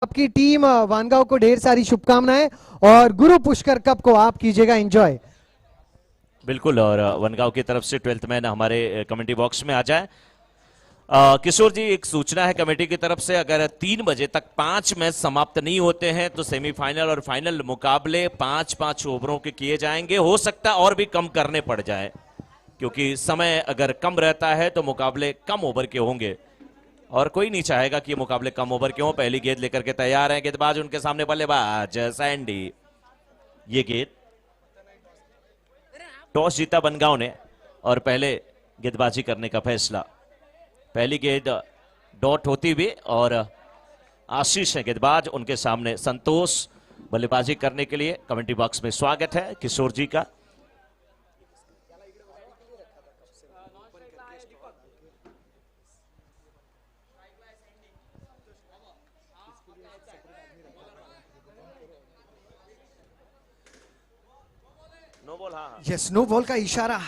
आपकी टीम वानगांव को ढेर सारी शुभकामनाएं और गुरु पुष्कर कप को आप कीजिएगा एंजॉय। बिल्कुल। और वनगांव की तरफ से 12th मैन हमारे कमेंट्री बॉक्स में आ जाए। किशोर जी, एक सूचना है कमेटी की तरफ से, अगर 3 बजे तक 5 मैच समाप्त नहीं होते हैं तो सेमीफाइनल और फाइनल मुकाबले 5-5 ओवरों के किए जाएंगे। हो सकता है और भी कम करने पड़ जाए, क्योंकि समय अगर कम रहता है तो मुकाबले कम ओवर के होंगे और कोई नहीं चाहेगा कि ये मुकाबले कम ओवर के हों। पहली गेंद लेकर के तैयार हैं गेंदबाज, उनके सामने बल्लेबाज सैंडी। ये गेंद टॉस जीता वनगांव ने और पहले गेंदबाजी करने का फैसला। पहली गेंद डॉट होती हुई और आशीष है गेंदबाज, उनके सामने संतोष बल्लेबाजी करने के लिए। कमेंट्री बॉक्स में स्वागत है किशोर जी का। No ball. हाँ, यस, नो बॉल का इशारा।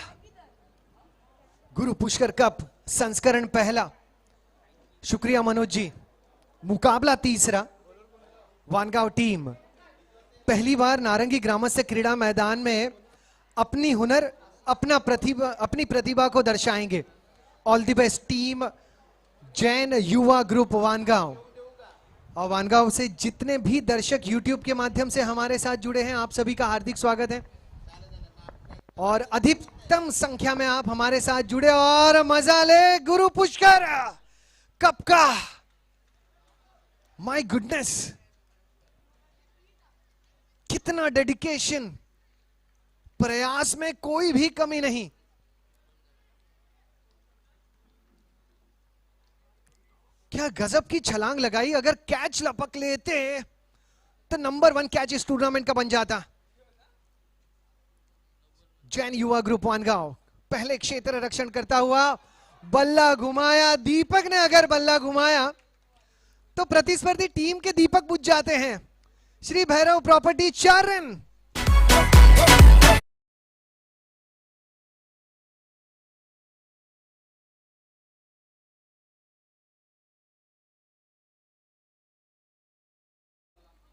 गुरु पुष्कर कप संस्करण पहला। शुक्रिया मनोज जी। मुकाबला तीसरा। वानगांव टीम पहली बार नारंगी ग्रामस्य क्रीड़ा मैदान में अपनी हुनर, अपनी प्रतिभा को दर्शाएंगे। All the best team Jain युवा ग्रुप वानगांव। और वानगांव से जितने भी दर्शक यूट्यूब के माध्यम से हमारे साथ जुड़े हैं, आप सभी का हार्दिक स्वागत है और अधिकतम संख्या में आप हमारे साथ जुड़े और मजा ले गुरु पुष्कर कप का। माय गुडनेस, कितना डेडिकेशन, प्रयास में कोई भी कमी नहीं। क्या गजब की छलांग लगाई। अगर कैच लपक लेते तो नंबर 1 कैच इस टूर्नामेंट का बन जाता। जैन युवा ग्रुप वानगांव पहले क्षेत्र रक्षण करता हुआ बल्ला घुमाया। दीपक ने अगर बल्ला घुमाया तो प्रतिस्पर्धी टीम के दीपक बुझ जाते हैं। Shri Bhairav property 4 run.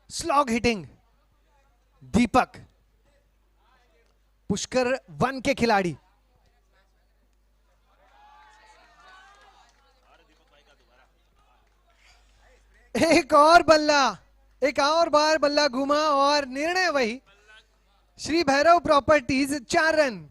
Slog hitting Deepak, Pushkar 1 के खिलाड़ी। एक और बार बल्ला घुमा और निर्णय वही। Shri Bhairav properties 4 run.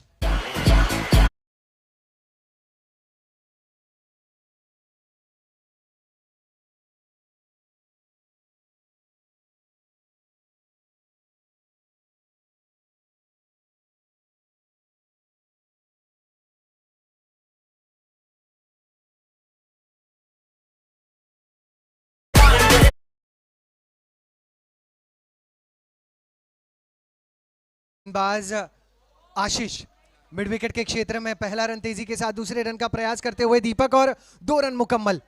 बाज आशीष मिड विकेट के क्षेत्र में पहला रन तेजी के साथ दूसरे रन का प्रयास करते हुए दीपक और 2 रन मुकम्मल।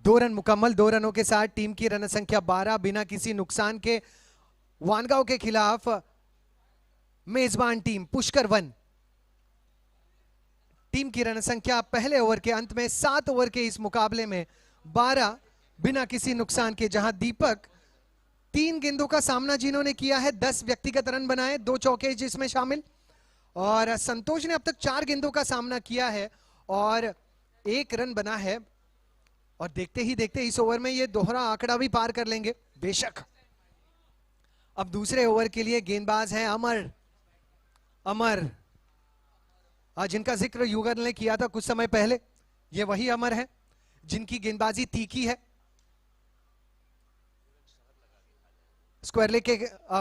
2 रनों के साथ टीम की रन संख्या 12 बिना किसी नुकसान के वानगांव के खिलाफ मेजबान टीम पुष्कर 1। टीम की रन संख्या पहले ओवर के अंत में 7 ओवर के इस मुकाबले में 12 बिना किसी नुकसान के, जहां दीपक 3 गेंदों का सामना जिन्होंने किया है, 10 व्यक्तिगत रन बनाए, 2 चौके जिसमें शामिल। और संतोष ने अब तक 4 गेंदों का सामना किया है और 1 रन बना है। और देखते ही देखते इस ओवर में ये दोहरा आंकड़ा भी पार कर लेंगे बेशक। अब दूसरे ओवर के लिए गेंदबाज है अमर, जिनका जिक्र युगल ने किया था कुछ समय पहले। ये वही अमर है जिनकी गेंदबाजी तीखी है। स्क्वायर लेग के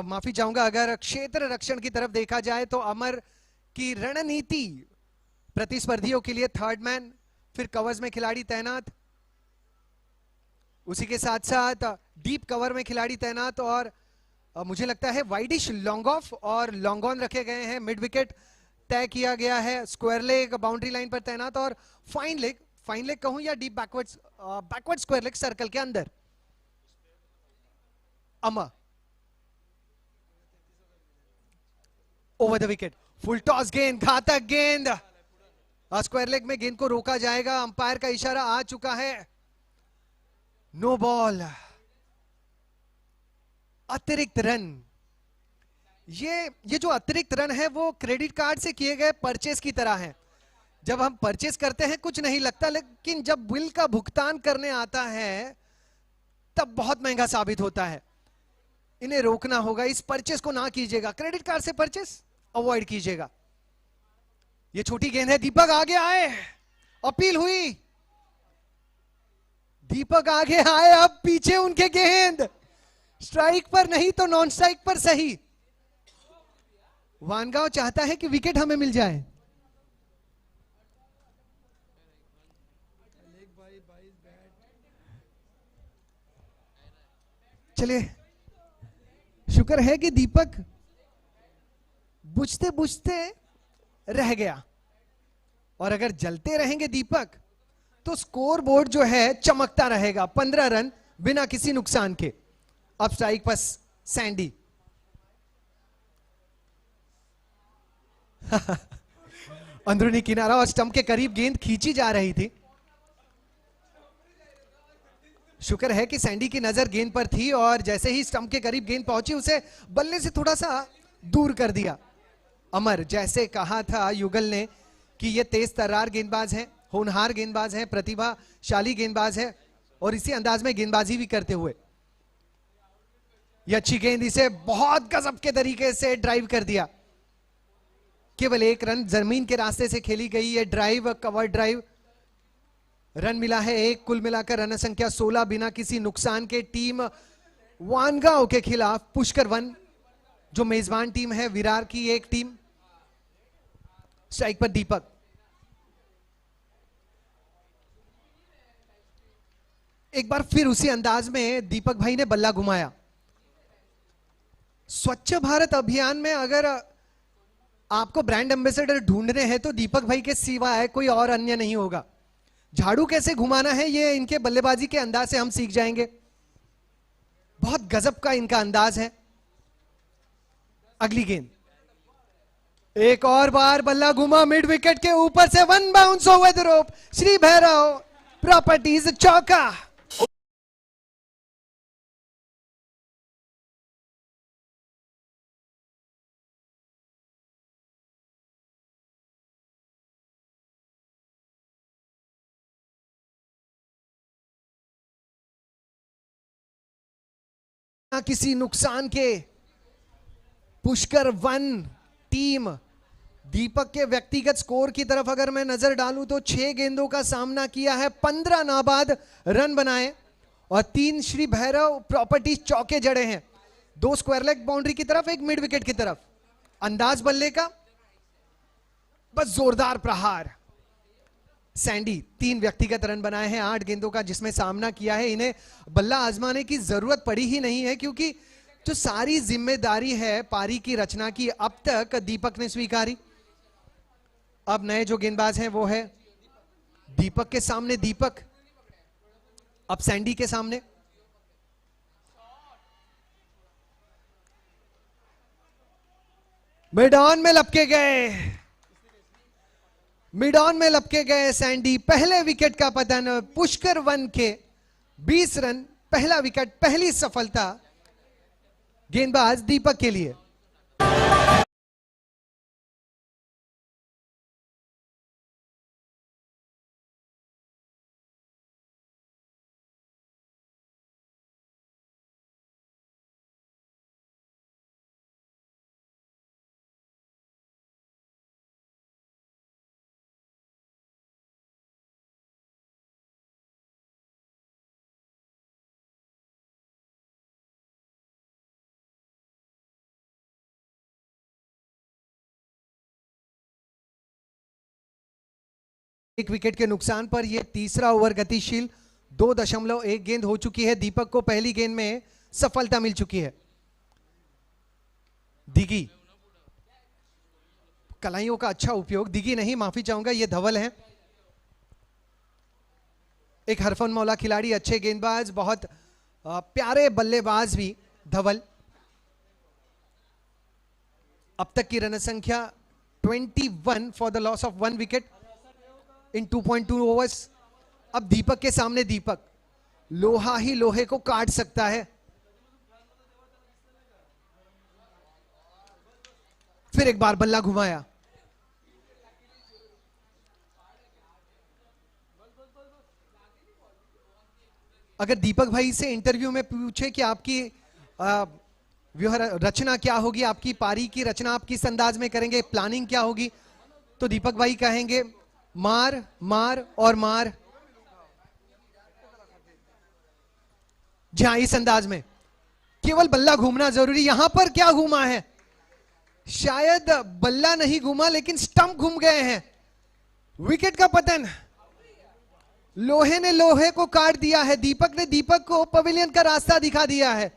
माफी चाहूंगा, अगर क्षेत्र रक्षण की तरफ देखा जाए तो अमर की रणनीति प्रतिस्पर्धियों के लिए 3rd मैन, फिर कवर्स में खिलाड़ी तैनात, उसी के साथ साथ डीप कवर में खिलाड़ी तैनात और मुझे लगता है वाइडिश लॉन्ग ऑफ और लॉन्ग ऑन रखे गए हैं। मिड विकेट तय किया गया है। स्क्वायर लेग बाउंड्री लाइन पर तैनात और फाइन लेग कहूं या deep backward square leg circle के अंदर। Amar over the wicket, full toss गेंद, घातक गेंद। स्क्वायर लेग में गेंद को रोका जाएगा। अंपायर का इशारा आ चुका है। नो बॉल, अतिरिक्त रन। ये जो अतिरिक्त रन है वो क्रेडिट कार्ड से किए गए परचेस की तरह है। जब हम परचेस करते हैं कुछ नहीं लगता, लेकिन जब बिल का भुगतान करने आता है तब बहुत महंगा साबित होता है। इन्हें रोकना होगा, इस परचेस को ना कीजिएगा, क्रेडिट कार्ड से परचेस अवॉइड कीजिएगा। ये छोटी गेंद है, दीपक आगे आए, अपील हुई, दीपक आगे आए, अब पीछे उनके गेंद, स्ट्राइक पर नहीं तो नॉन स्ट्राइक पर सही। वानगांव चाहता है कि विकेट हमें मिल जाए। चलिए, शुक्र है कि दीपक बुझते बुझते रह गया, और अगर जलते रहेंगे दीपक तो स्कोर बोर्ड जो है चमकता रहेगा। 15 रन बिना किसी नुकसान के। अब स्ट्राइक पर सैंडी। अंदरूनी किनारा और स्टंप के करीब गेंद खींची जा रही थी। शुक्र है कि सैंडी की नजर गेंद पर थी और जैसे ही स्टंप के करीब गेंद पहुंची उसे बल्ले से थोड़ा सा दूर कर दिया। अमर, जैसे कहा था युगल ने कि ये तेज तर्रार गेंदबाज है, होनहार गेंदबाज है, प्रतिभाशाली गेंदबाज है और इसी अंदाज में गेंदबाजी भी करते हुए ये अच्छी गेंद इसे बहुत गजब के तरीके से ड्राइव कर दिया। केवल एक रन जमीन के रास्ते से खेली गई ये ड्राइव, कवर ड्राइव। रन मिला है एक, कुल मिलाकर रन संख्या 16 बिना किसी नुकसान के। टीम वानगांव के खिलाफ पुष्कर 1 जो मेजबान टीम है विरार की एक टीम। स्ट्राइक पर दीपक, एक बार फिर उसी अंदाज में दीपक भाई ने बल्ला घुमाया। स्वच्छ भारत अभियान में अगर आपको ब्रांड एम्बेसडर ढूंढने हैं तो दीपक भाई के सिवाय कोई और अन्य नहीं होगा। झाड़ू कैसे घुमाना है ये इनके बल्लेबाजी के अंदाज से हम सीख जाएंगे। बहुत गजब का इनका अंदाज है। अगली गेंद, एक और बार बल्ला घुमा मिड विकेट के ऊपर से, 1 bounce over the rope. Shri Bhairav properties चौका। किसी नुकसान के पुष्कर 1 टीम। दीपक के व्यक्तिगत स्कोर की तरफ अगर मैं नजर डालूं तो 6 गेंदों का सामना किया है, 15 नाबाद रन बनाए और 3 श्री भैरव प्रॉपर्टीज चौके जड़े हैं। 2 स्क्वायर लेग बाउंड्री की तरफ, 1 मिड विकेट की तरफ। अंदाज बल्ले का बस जोरदार प्रहार। सैंडी 3 व्यक्तिगत रन बनाए हैं 8 गेंदों का जिसमें सामना किया है। इन्हें बल्ला आजमाने की जरूरत पड़ी ही नहीं है क्योंकि जो सारी जिम्मेदारी है पारी की रचना की अब तक दीपक ने स्वीकारी। अब नए जो गेंदबाज हैं वो है दीपक के सामने दीपक, अब सैंडी के सामने। मिड ऑन में लपके गए, मिड ऑन में लपके गए सैंडी। पहले विकेट का पतन। पुष्कर 1 के 20 रन, पहला विकेट, पहली सफलता गेंदबाज दीपक के लिए। एक विकेट के नुकसान पर यह तीसरा ओवर गतिशील 2.1 गेंद हो चुकी है। दीपक को पहली गेंद में सफलता मिल चुकी है। दिगी, कलाइयों का अच्छा उपयोग, दिगी नहीं माफी चाहूंगा ये धवल है। एक हरफन मौला खिलाड़ी, अच्छे गेंदबाज, बहुत प्यारे बल्लेबाज भी धवल। अब तक की रन संख्या 21 for the loss of 1 wicket in 2.2 overs. अब दीपक के सामने दीपक, लोहा ही लोहे को काट सकता है। फिर एक बार बल्ला घुमाया। अगर दीपक भाई से इंटरव्यू में पूछे कि आपकी व्यूह रचना क्या होगी, आपकी पारी की रचना आप किस अंदाज में करेंगे, प्लानिंग क्या होगी, तो दीपक भाई कहेंगे मार मार और मार। जी हाँ, इस अंदाज में केवल बल्ला घूमना जरूरी। यहां पर क्या घूमा है, शायद बल्ला नहीं घूमा लेकिन स्टंप घूम गए हैं। विकेट का पतन, लोहे ने लोहे को काट दिया है, दीपक ने दीपक को पवेलियन का रास्ता दिखा दिया है।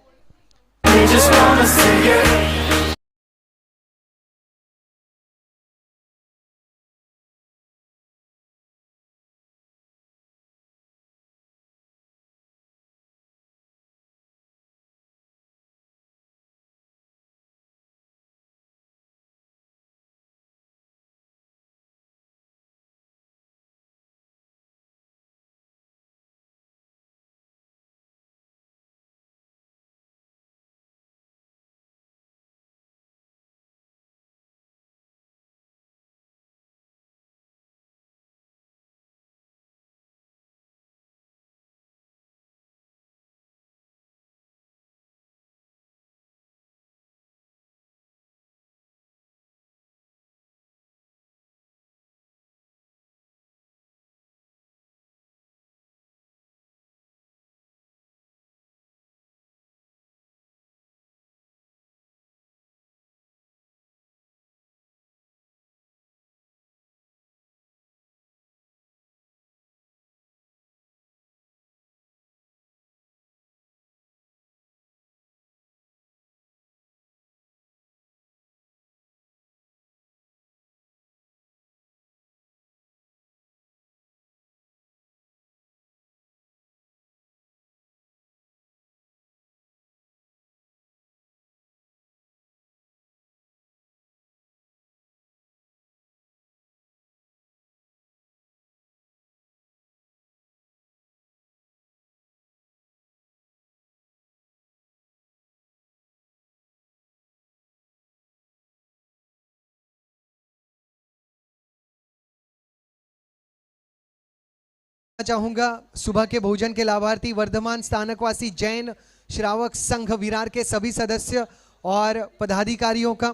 चाहूंगा सुबह के भोजन के लाभार्थी वर्धमान स्थानकवासी जैन श्रावक संघ विरार के सभी सदस्य और पदाधिकारियों का,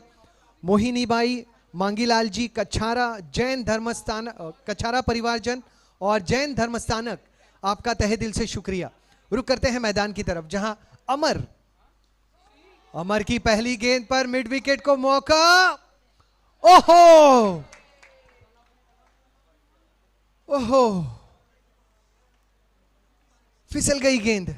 मोहिनीबाई, मांगीलाल जी, कछारा जैन धर्मस्थान, कछारा परिवारजन और जैन धर्मस्थानक, आपका तहे दिल से शुक्रिया। रुक करते हैं मैदान की तरफ, जहां अमर की पहली गेंद पर मिड विकेट को मौका। ओहो ओहो, फिसल गई गेंद।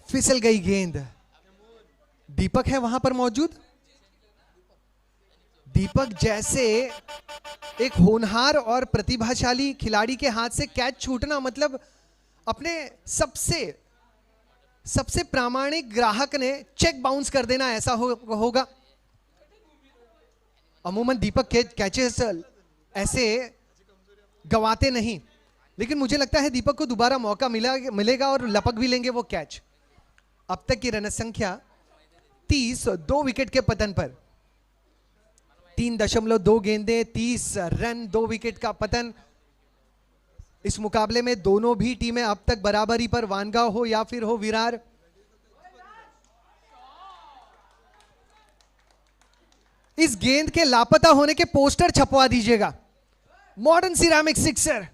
फिसल गई गेंद। दीपक है वहां पर मौजूद। दीपक जैसे एक होनहार और प्रतिभाशाली खिलाड़ी के हाथ से कैच छूटना मतलब अपने सबसे प्रामाणिक ग्राहक ने चेक बाउंस कर देना, ऐसा होगा। अमूमन दीपक कैचेस ऐसे गवाते नहीं, लेकिन मुझे लगता है दीपक को दोबारा मौका मिलेगा और लपक भी लेंगे वो कैच। अब तक की रन संख्या 30, 2 विकेट के पतन पर 3.2 गेंदें, 30 रन, 2 विकेट का पतन। इस मुकाबले में दोनों भी टीमें अब तक बराबरी पर, वानगांव हो या फिर हो विरार। इस गेंद के लापता होने के पोस्टर छपवा दीजिएगा। Modern ceramic sixer.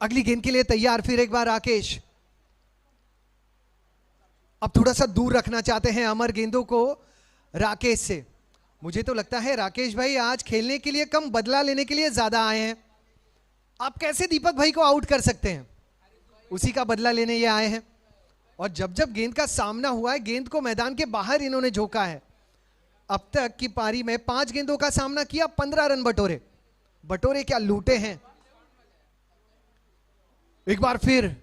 अगली गेंद के लिए तैयार फिर एक बार राकेश। अब थोड़ा सा दूर रखना चाहते हैं अमर गेंदों को राकेश से। मुझे तो लगता है राकेश भाई आज खेलने के लिए कम, बदला लेने के लिए ज्यादा आए हैं। आप कैसे दीपक भाई को आउट कर सकते हैं, उसी का बदला लेने ये आए हैं। और जब जब गेंद का सामना हुआ है, गेंद को मैदान के बाहर इन्होंने झोंका है। अब तक की पारी में 5 गेंदों का सामना किया, 15 रन बटोरे। बटोरे क्या लूटे हैं। एक बार फिर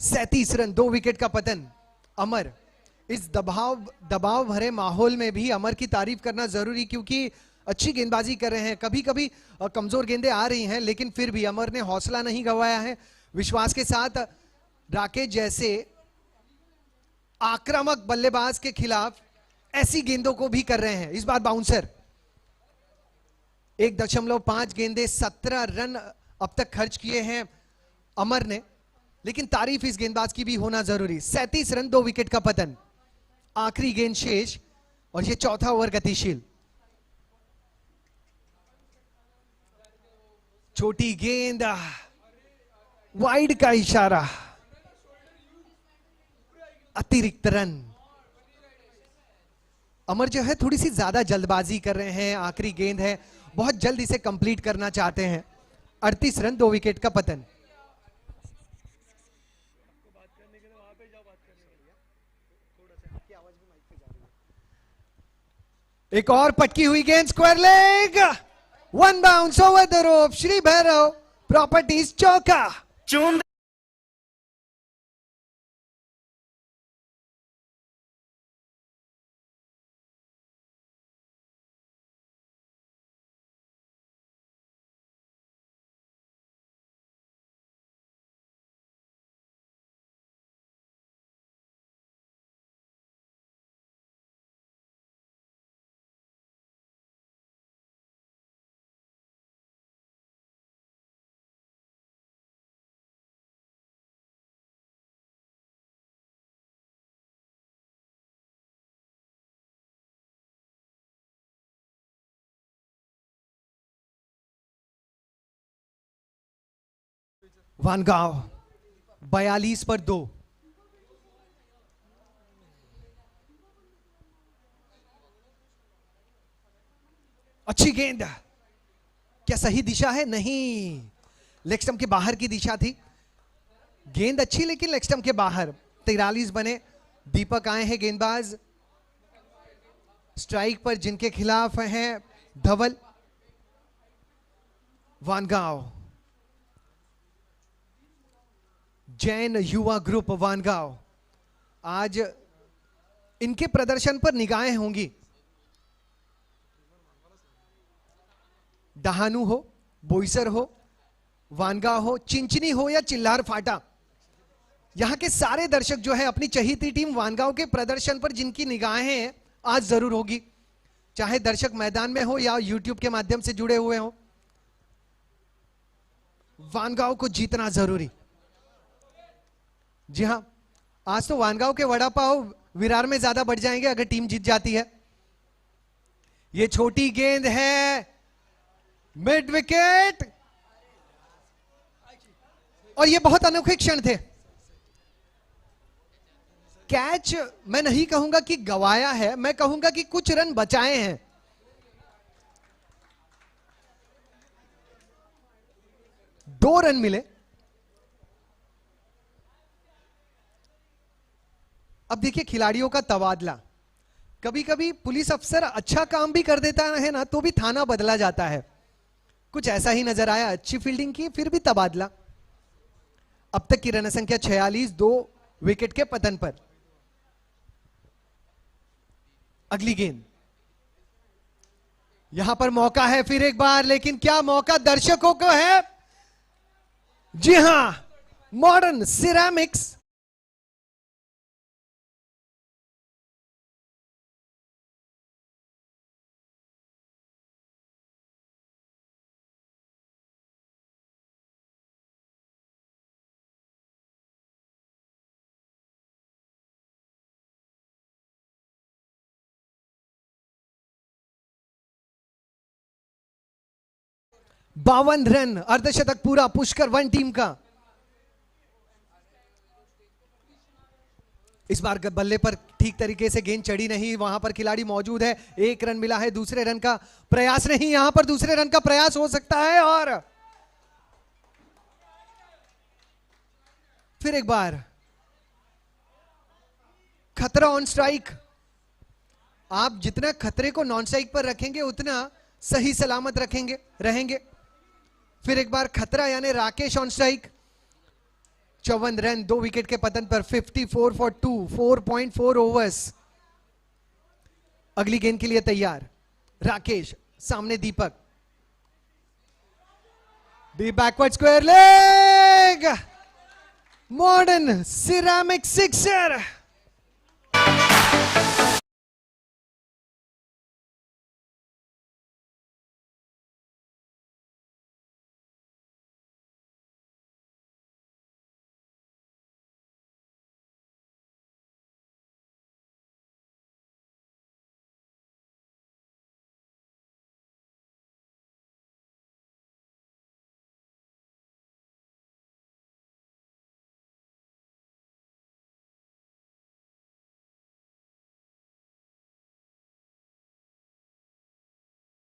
37 रन, 2 विकेट का पतन। अमर, इस दबाव भरे माहौल में भी अमर की तारीफ करना जरूरी, क्योंकि अच्छी गेंदबाजी कर रहे हैं। कभी कभी कमजोर गेंदें आ रही हैं, लेकिन फिर भी अमर ने हौसला नहीं गंवाया है। विश्वास के साथ राकेश जैसे आक्रामक बल्लेबाज के खिलाफ ऐसी गेंदों को भी कर रहे हैं। इस बार बाउंसर, 1.5 गेंदे 17 रन अब तक खर्च किए हैं अमर ने, लेकिन तारीफ इस गेंदबाज की भी होना जरूरी। 37 रन, 2 विकेट का पतन। आखिरी गेंद शेष और ये चौथा ओवर गतिशील। छोटी गेंद, वाइड का इशारा, अतिरिक्त रन। अमर जो है थोड़ी सी ज्यादा जल्दबाजी कर रहे हैं। आखिरी गेंद है, बहुत जल्द इसे कंप्लीट करना चाहते हैं। 38 रन, 2 विकेट का पतन। एक और पटकी हुई गेंद, square leg, 1 bounce over the rope. Shri Bhairav properties चौका। चूम वानगांव 42 पर 2। अच्छी गेंद, क्या सही दिशा है? नहीं, लेग स्टंप के बाहर की दिशा थी। गेंद अच्छी, लेकिन लेग स्टंप के बाहर। 43 बने। दीपक आए हैं गेंदबाज स्ट्राइक पर, जिनके खिलाफ हैं धवल। वानगांव, जैन युवा ग्रुप वानगांव, आज इनके प्रदर्शन पर निगाहें होंगी। डहानू हो, बोईसर हो, वानगांव हो, चिंचनी हो या चिल्लार फाटा, यहां के सारे दर्शक जो है अपनी चहेती टीम वानगांव के प्रदर्शन पर जिनकी निगाहें आज जरूर होगी, चाहे दर्शक मैदान में हो या यूट्यूब के माध्यम से जुड़े हुए हो। वानगांव को जीतना जरूरी। जी हां, आज तो वानगांव के वड़ा पाव विरार में ज्यादा बढ़ जाएंगे अगर टीम जीत जाती है। ये छोटी गेंद है, मिड विकेट, और ये बहुत अनोखे क्षण थे। कैच मैं नहीं कहूंगा कि गवाया है, मैं कहूंगा कि कुछ रन बचाए हैं। दो रन मिले। अब देखिए खिलाड़ियों का तबादला। कभी कभी पुलिस अफसर अच्छा काम भी कर देता है ना, तो भी थाना बदला जाता है। कुछ ऐसा ही नजर आया। अच्छी फील्डिंग की, फिर भी तबादला। अब तक की रन संख्या 46, 2 विकेट के पतन पर। अगली गेंद, यहां पर मौका है फिर एक बार, लेकिन क्या मौका दर्शकों को है? जी हां, मॉडर्न सिरेमिक्स बावन रन, अर्धशतक पूरा पुष्कर वन टीम का। इस बार बल्ले पर ठीक तरीके से गेंद चढ़ी नहीं, वहां पर खिलाड़ी मौजूद है। 1 रन मिला है, दूसरे रन का प्रयास नहीं, यहां पर दूसरे रन का प्रयास हो सकता है। और फिर एक बार खतरा ऑन स्ट्राइक। आप जितना खतरे को नॉन स्ट्राइक पर रखेंगे उतना सही सलामत रहेंगे। फिर एक बार खतरा यानी Rakesh on strike. 54 run, 2 wicket के पतन पर 54 फॉर 2, 4.4 ओवर्स। अगली गेंद के लिए तैयार राकेश, सामने Deepak. Deep backward square leg, modern ceramic sixer.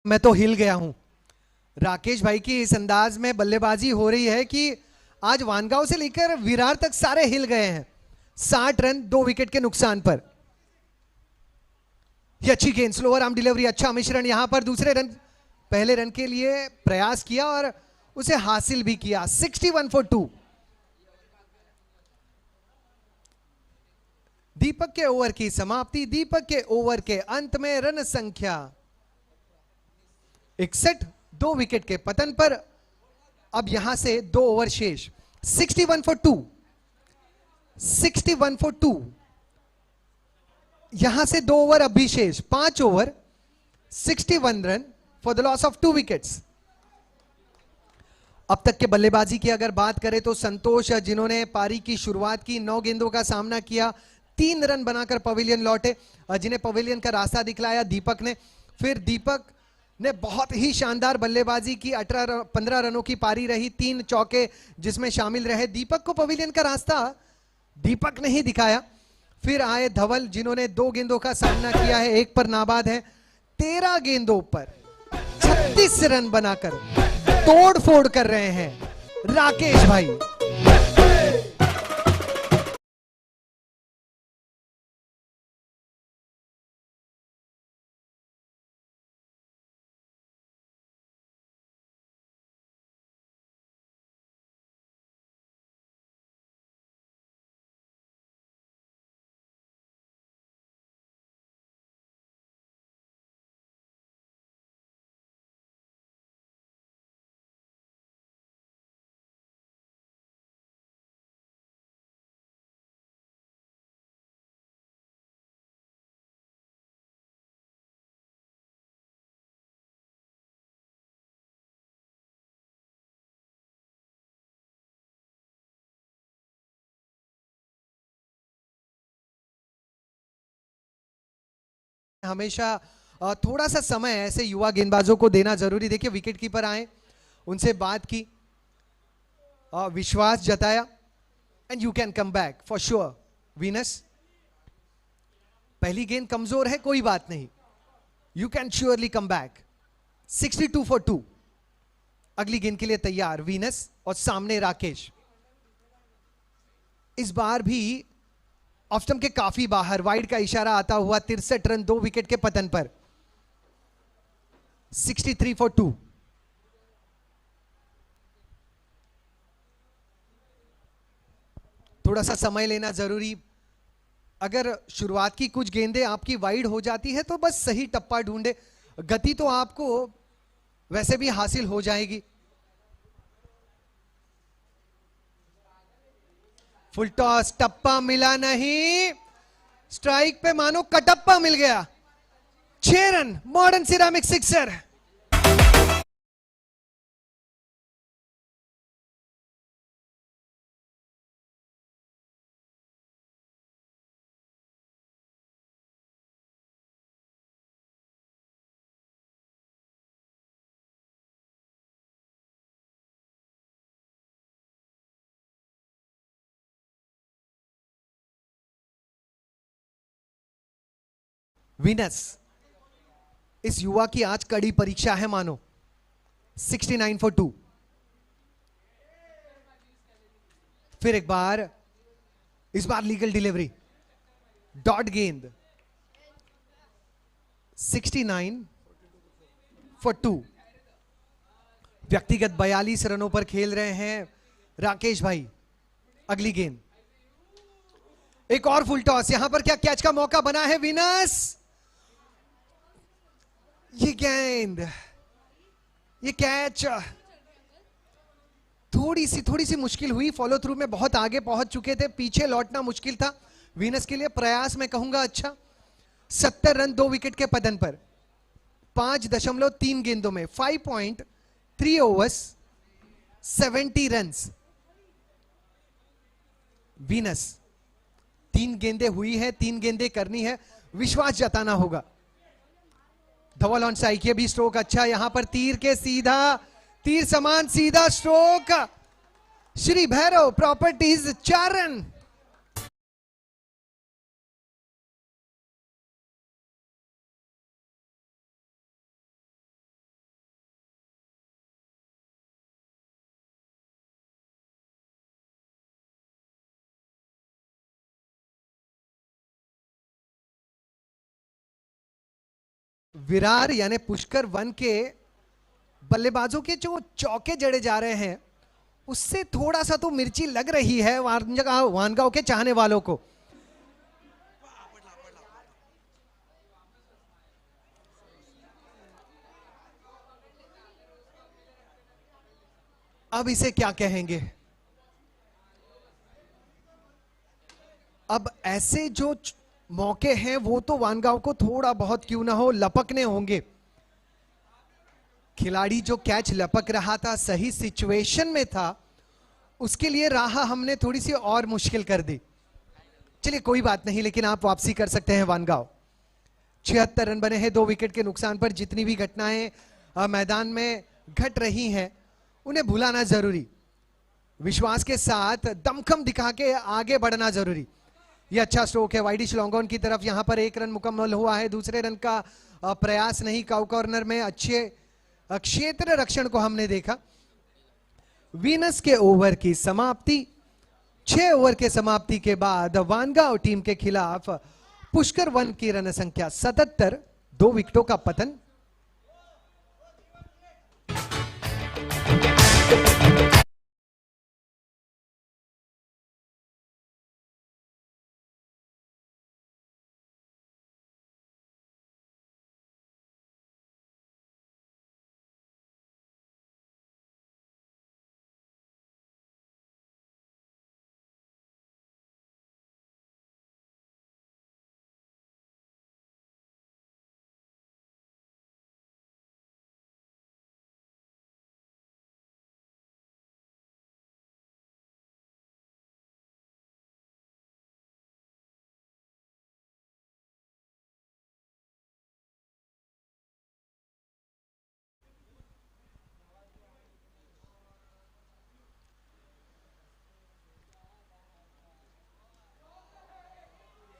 मैं तो हिल गया हूं। राकेश भाई की इस अंदाज में बल्लेबाजी हो रही है कि आज वानगांव से लेकर विरार तक सारे हिल गए हैं। 60 रन, 2 विकेट के नुकसान पर। ये अच्छी गेंद, स्लोअर आर्म डिलीवरी, अच्छा मिश्रण। यहां पर दूसरे रन, पहले रन के लिए प्रयास किया और उसे हासिल भी किया। 61 फॉर 2। दीपक के ओवर की समाप्ति। दीपक के ओवर के अंत में रन संख्या 61, 2 विकेट के पतन पर। अब यहां से 2 ओवर शेष। 61 फॉर 2, 61 फॉर 2। यहां से 2 ओवर अब भी शेष, 5 over, 61 run for the loss of 2 wickets. अब तक के बल्लेबाजी की अगर बात करें तो संतोष, जिन्होंने पारी की शुरुआत की, 9 गेंदों का सामना किया, 3 रन बनाकर पवेलियन लौटे, जिन्हें पवेलियन का रास्ता दिखलाया दीपक ने। फिर दीपक ने बहुत ही शानदार बल्लेबाजी की। 15 रनों की पारी रही, 3 चौके जिसमें शामिल रहे। दीपक को पवेलियन का रास्ता दीपक ने ही दिखाया। फिर आए धवल, जिन्होंने 2 गेंदों का सामना किया है, 1 पर नाबाद है। 13 गेंदों पर 36 रन बनाकर तोड़फोड़ कर रहे हैं राकेश भाई। हमेशा थोड़ा सा समय ऐसे युवा गेंदबाजों को देना जरूरी। देखिए विकेट कीपर आए, उनसे बात की, विश्वास जताया, and you can come back for sure. Venus, पहली गेंद कमजोर है, कोई बात नहीं, you can surely come back. 62 for 2। अगली गेंद के लिए तैयार वीनस और सामने राकेश। इस बार भी ऑफ स्टंप के काफी बाहर, वाइड का इशारा आता हुआ। 63 रन, 2 विकेट के पतन पर। 63 फॉर 2। थोड़ा सा समय लेना जरूरी। अगर शुरुआत की कुछ गेंदें आपकी वाइड हो जाती है तो बस सही टप्पा ढूंढे, गति तो आपको वैसे भी हासिल हो जाएगी। फुल टॉस, टप्पा मिला नहीं, स्ट्राइक पे मानो कटप्पा मिल गया। 6 run, modern ceramic sixer. Venus, इस युवा की आज कड़ी परीक्षा है मानो। 69 फॉर 2। फिर एक बार इस बार लीगल डिलीवरी, डॉट गेंद, 69 फॉर 2। व्यक्तिगत 42 रनों पर खेल रहे हैं राकेश भाई। अगली गेंद, एक और फुल टॉस, यहां पर क्या कैच का मौका बना है विनस? ये गेंद, ये कैच थोड़ी सी मुश्किल हुई, फॉलो थ्रू में बहुत आगे पहुंच चुके थे, पीछे लौटना मुश्किल था विनस के लिए। प्रयास मैं कहूंगा अच्छा। 70 रन 2 विकेट के पतन पर 5.3 गेंदों में 5.3 ओवर्स 70 रन्स। विनस 3 गेंदें हुई है, 3 गेंदें करनी है, विश्वास जताना होगा। धवल ऑन स्ट्राइक, ये भी स्ट्रोक अच्छा, यहां पर तीर के सीधा, तीर समान सीधा stroke. Shri Bhairav properties 4 run. Virar यानी पुष्कर 1 के बल्लेबाजों के जो चौके जड़े जा रहे हैं उससे थोड़ा सा तो मिर्ची लग रही है वानगांव के चाहने वालों को। अब इसे क्या कहेंगे? अब ऐसे जो मौके हैं वो तो वानगांव को थोड़ा बहुत क्यों ना हो लपकने होंगे। खिलाड़ी जो कैच लपक रहा था, सही सिचुएशन में था, उसके लिए राह हमने थोड़ी सी और मुश्किल कर दी। चलिए कोई बात नहीं, लेकिन आप वापसी कर सकते हैं वानगांव। 76 रन बने हैं 2 विकेट के नुकसान पर। जितनी भी घटनाएं मैदान में घट रही हैं उन्हें भुलाना जरूरी, विश्वास के साथ दमखम दिखा के आगे बढ़ना जरूरी। ये अच्छा स्ट्रोक है वाइडिश लॉन्ग ऑन की तरफ, यहां पर 1 रन मुकम्मल हुआ है। दूसरे रन का प्रयास नहीं, काउ कॉर्नर में अच्छे क्षेत्र रक्षण को हमने देखा। वीनस के ओवर की समाप्ति, 6 ओवर के समाप्ति के बाद वानगांव टीम के खिलाफ पुष्कर 1 की रन संख्या 77, 2 विकेटों का पतन।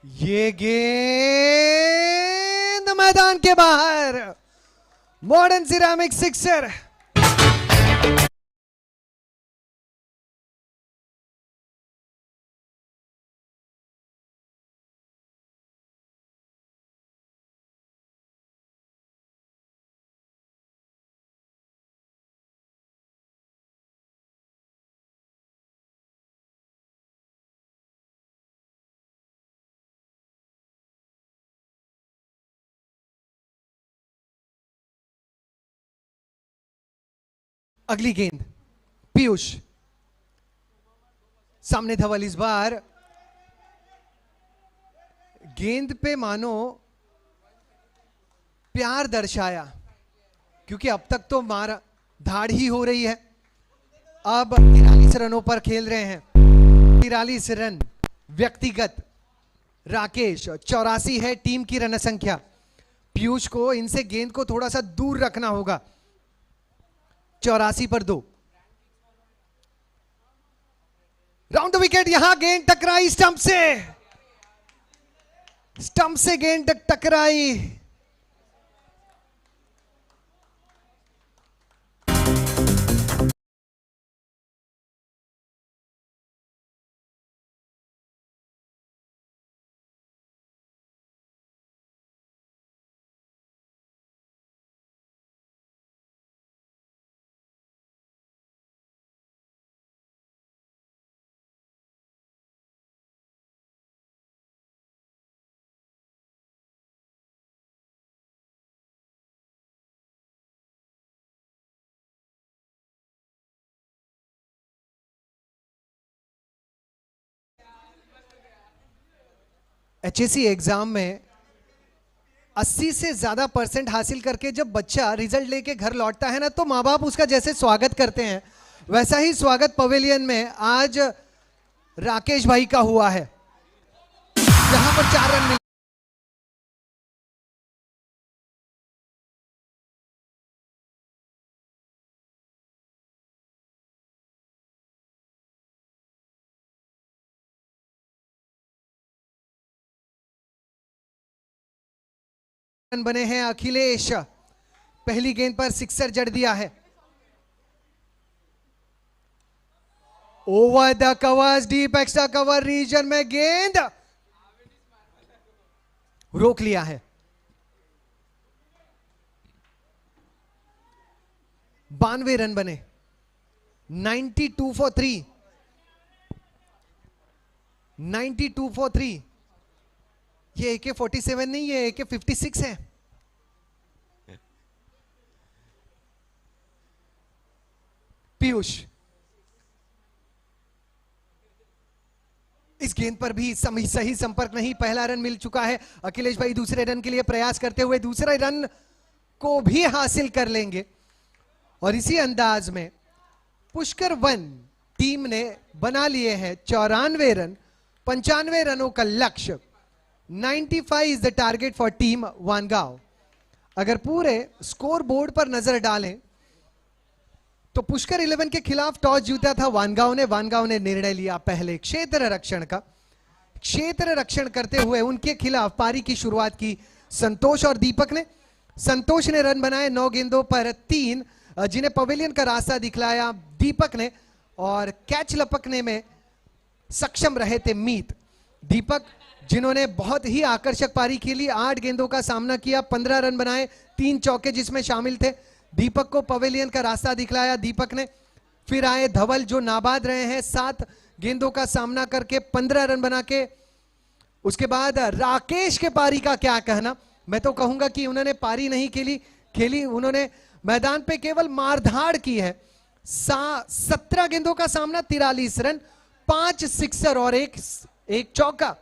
ये गेंद मैदान के बाहर, मॉडर्न सिरामिक सिक्सर। अगली गेंद पीयूष, सामने धवल। इस बार गेंद पे मानो प्यार दर्शाया, क्योंकि अब तक तो मार धाड़ ही हो रही है। अब 43 रनों पर खेल रहे हैं, 43 रन व्यक्तिगत। राकेश 84 है टीम की रन संख्या। पीयूष को इनसे गेंद को थोड़ा सा दूर रखना होगा। 84 पर 2। राउंड द विकेट, यहां गेंद टकराई स्टंप से, स्टंप से गेंद टकराई। एचएससी एग्जाम में 80 से ज्यादा % हासिल करके जब बच्चा रिजल्ट लेके घर लौटता है ना, तो माँ बाप उसका जैसे स्वागत करते हैं, वैसा ही स्वागत पवेलियन में आज राकेश भाई का हुआ है, जहां पर 4 रन मिले। रन बने हैं अखिलेश, पहली गेंद पर सिक्सर जड़ दिया है। Over the covers, deep extra cover region में गेंद रोक लिया है। 92 रन बने, 92 फॉर 3, 92 फॉर 3। ये AK-47 नहीं, ये AK-56 है। पीयूष, इस गेंद पर भी सही संपर्क नहीं, पहला रन मिल चुका है। अखिलेश भाई दूसरे रन के लिए प्रयास करते हुए दूसरे रन को भी हासिल कर लेंगे, और इसी अंदाज में पुष्कर 1 टीम ने बना लिए हैं 94 रन, 95 रनों का लक्ष्य। 95 is the target for team Vangaon. अगर पूरे स्कोर बोर्ड पर नजर डालें तो पुष्कर 11 के खिलाफ टॉस जीता था वानगांव ने निर्णय लिया पहले क्षेत्र रक्षण का। क्षेत्र रक्षण करते हुए उनके खिलाफ पारी की शुरुआत की संतोष और दीपक ने। संतोष ने रन बनाए 9 गेंदों पर 3, जिन्हें पवेलियन का रास्ता दिखलाया दीपक ने, और कैच लपकने में सक्षम रहे थे मीत। दीपक जिन्होंने बहुत ही आकर्षक पारी खेली, 8 गेंदों का सामना किया, 15 रन बनाए, 3 चौके जिसमें शामिल थे। दीपक को पवेलियन का रास्ता दिखलाया दीपक ने। फिर आए धवल जो नाबाद रहे हैं, 7 गेंदों का सामना करके 15 रन बना के। उसके बाद राकेश के पारी का क्या कहना, मैं तो कहूंगा कि उन्होंने पारी नहीं खेली, उन्होंने मैदान पे केवल मारधाड़ की है। 17 गेंदों का सामना, 43 रन, 5 सिक्सर और एक चौका।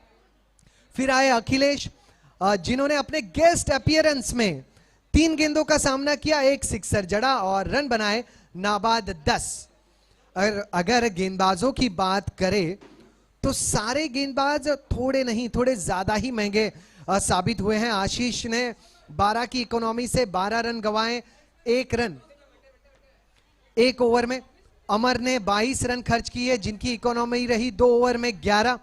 फिर आए अखिलेश, जिन्होंने अपने गेस्ट अपीयरेंस में 3 गेंदों का सामना किया, 1 सिक्सर जड़ा और रन बनाए नाबाद 10। अगर गेंदबाजों की बात करें तो सारे गेंदबाज थोड़े नहीं, थोड़े ज्यादा ही महंगे साबित हुए हैं। आशीष ने 12 की इकोनॉमी से 12 रन गंवाए, 1 रन 1 ओवर में। अमर ने 22 रन खर्च किए, जिनकी इकोनॉमी रही 2 ओवर में 11,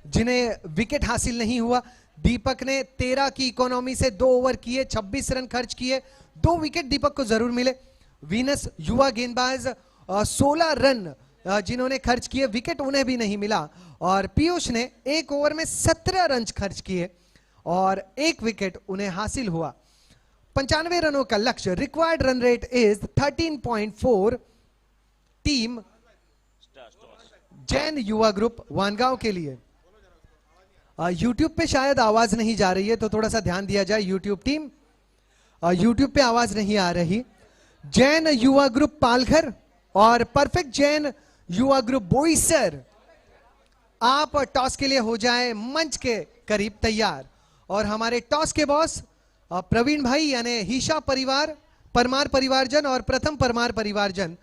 जिन्हें विकेट हासिल नहीं हुआ। दीपक ने 13 की इकोनॉमी से 2 ओवर किए, 26 रन खर्च किए, 2 विकेट दीपक को जरूर मिले। वीनस युवा गेंदबाज 16 रन जिन्होंने खर्च किए, विकेट उन्हें भी नहीं मिला। और पीयूष ने 1 ओवर में 17 रन खर्च किए और 1 विकेट उन्हें हासिल हुआ। 95 रनों का लक्ष्य, required run rate is 13.4। Team Jain युवा ग्रुप वानगांव के लिए। यूट्यूब पे शायद आवाज नहीं जा रही है, तो थोड़ा सा ध्यान दिया जाए। यूट्यूब टीम, यूट्यूब पे आवाज नहीं आ रही। जैन युवा ग्रुप पालघर और परफेक्ट जैन युवा ग्रुप बोईसर, आप टॉस के लिए हो जाए मंच के करीब तैयार। और हमारे टॉस के बॉस प्रवीण भाई यानी हीशा परिवार, परमार परिवारजन और प्रथम परमार परिवारजन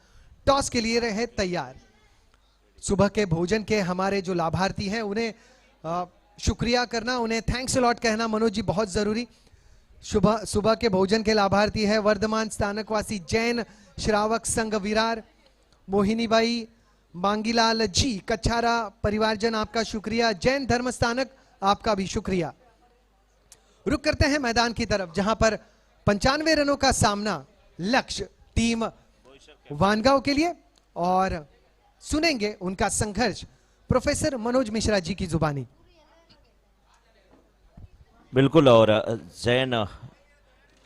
टॉस के लिए रहे तैयार। सुबह के भोजन के हमारे जो लाभार्थी हैं उन्हें शुक्रिया करना, उन्हें थैंक्स अलॉट कहना मनोज जी बहुत जरूरी। सुबह के भोजन के लाभार्थी है वर्धमान स्थानकवासी जैन श्रावक संघ विरार, मोहिनी बाई, मांगीलाल जी कच्छारा परिवारजन, आपका शुक्रिया। जैन धर्म स्थानक, आपका भी शुक्रिया। रुक करते हैं मैदान की तरफ, जहां पर 95 रनों का सामना लक्ष्य टीम वानगांव के लिए, और सुनेंगे उनका संघर्ष प्रोफेसर मनोज मिश्रा जी की जुबानी। बिल्कुल, और जैन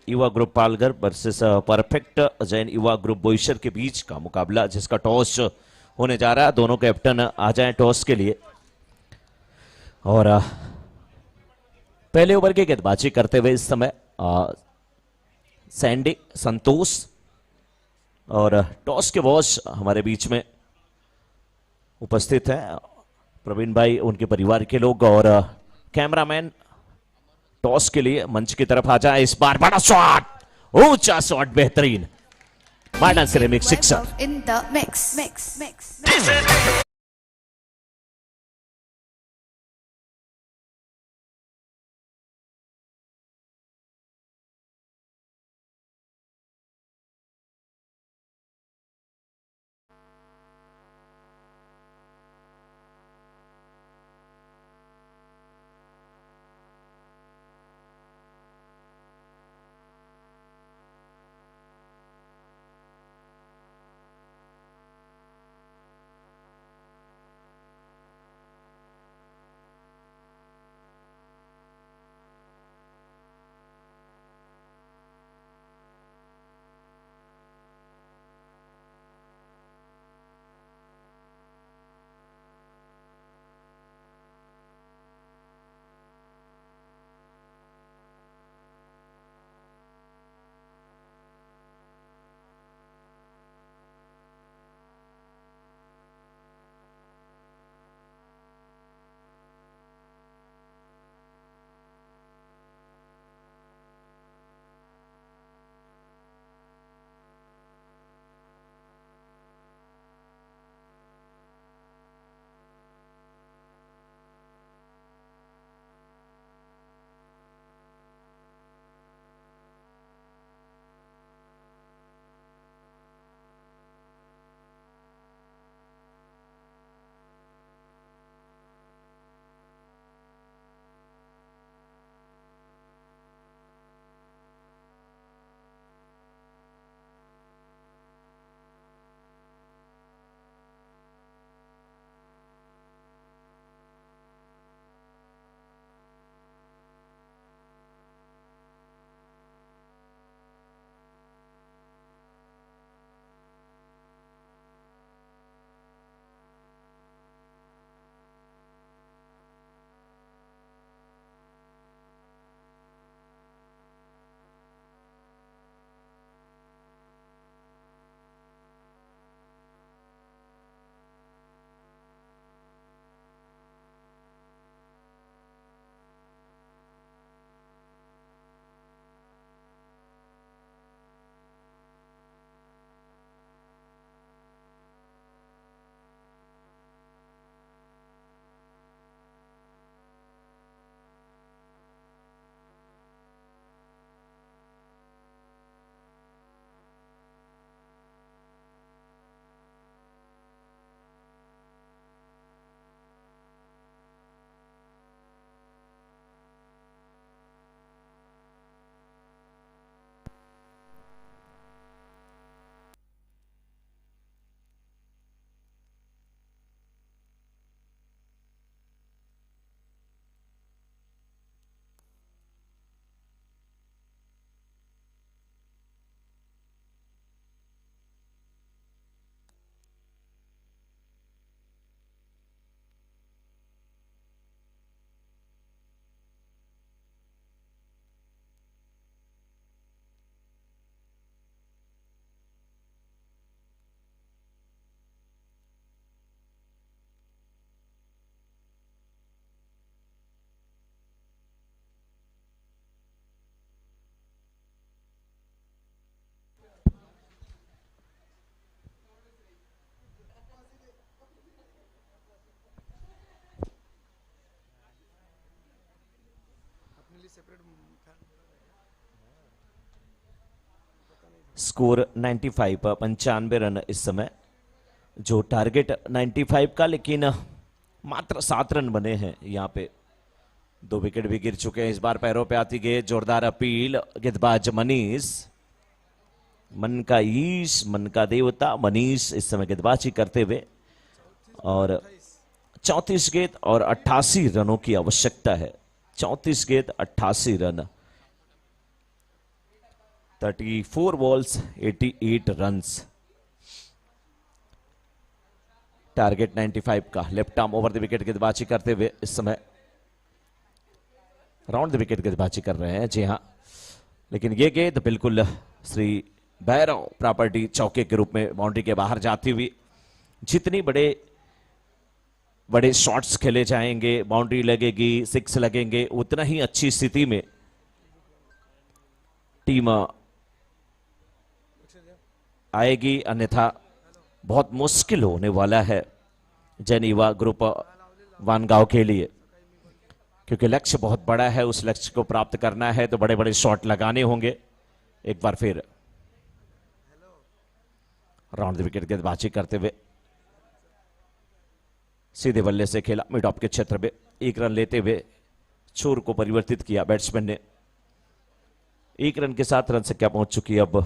युवा group Palghar versus perfect Jain युवा ग्रुप बोईसर के बीच का मुकाबला, जिसका टॉस होने जा रहा है। दोनों कैप्टन आ जाएं टॉस के लिए। और पहले ओवर की गेंदबाजी करते हुए इस समय सैंडी संतोष और टॉस के बॉस हमारे बीच में उपस्थित हैं, प्रवीण भाई, उनके परिवार के लोग, और कैमरामैन टॉस के लिए मंच की तरफ आ जाए। इस बार बड़ा शॉट, ऊंचा शॉट, बेहतरीन modern ceramic sixer. In the mix. Score 95 पर 95 रन इस समय, जो टारगेट 95 का, लेकिन मात्र 7 रन बने हैं। यहाँ पे 2 विकेट भी गिर चुके हैं। इस बार पैरों पे आती गेंद, जोरदार अपील, गेंदबाज मनीष, मन का ईश, मन का देवता मनीष इस समय गेंदबाजी करते हुए, और 34 गेंद और 88 रनों की आवश्यकता है। 34 गेंद 88 रन, 34 बॉल्स 88 रन्स, टारगेट 95 का। Left arm over the wicket गेंदबाजी करते हुए इस समय राउंड द विकेट गेंदबाजी कर रहे हैं, जी हां, लेकिन ये गेंद बिल्कुल श्री भैरव प्रॉपर्टी चौके के रूप में बाउंड्री के बाहर जाती हुई। जितनी बड़े बड़े शॉट्स खेले जाएंगे, बाउंड्री लगेगी, सिक्स लगेंगे, उतना ही अच्छी स्थिति में टीम आएगी, अन्यथा बहुत मुश्किल होने वाला है जैन युवा ग्रुप वानगांव के लिए, क्योंकि लक्ष्य बहुत बड़ा है। उस लक्ष्य को प्राप्त करना है तो बड़े बड़े शॉट लगाने होंगे। एक बार फिर राउंड द विकेट गेंदबाजी करते हुए सीधे बल्ले से खेला, मिड ऑफ के क्षेत्र में 1 रन लेते हुए छोर को परिवर्तित किया बैट्समैन ने। 1 रन के साथ रन संख्या पहुंच चुकी है अब